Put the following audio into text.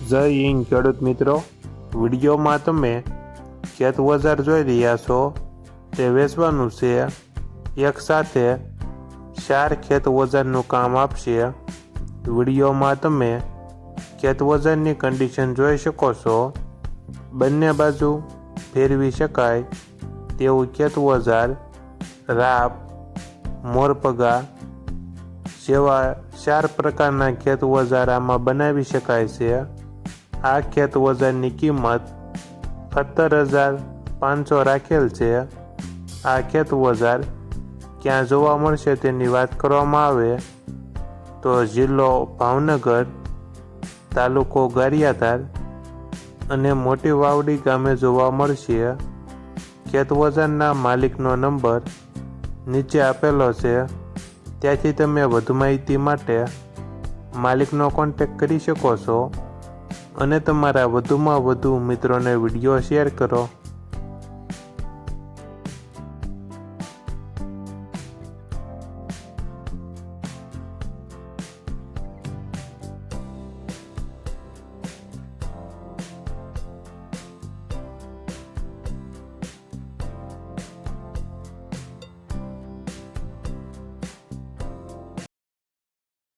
જય હિન્દ ખેડૂત મિત્રો, વિડીયોમાં તમે ખેત ઓજાર જોઈ રહ્યા છો તે વેચવાનું છે. એક સાથે 4 ખેત ઓજારનું કામ આપશે. વિડીયોમાં તમે ખેત ઓજારની કન્ડિશન જોઈ શકો છો. બંને બાજુ ફેરવી શકાય તેવું ખેત ઓજાર રાપ, મોરપગા જેવા 4 પ્રકારના ખેત ઓજાર આમાં બનાવી શકાય છે. આ ખેત ઓજારની કિંમત 17,500 રાખેલ છે. આ ખેત ઓજાર ક્યાં જોવા મળશે તેની વાત કરવામાં આવે તો જિલ્લો ભાવનગર, તાલુકો ગારિયાધાર અને મોટી વાવડી ગામે જોવા મળશે. ખેત ઓજારના માલિકનો નંબર નીચે આપેલો છે, ત્યાંથી તમે વધુ માહિતી માટે માલિકનો કોન્ટેક્ટ કરી શકો છો અને તમારા વધુમાં વધુ મિત્રોને વિડીયો શેર કરો.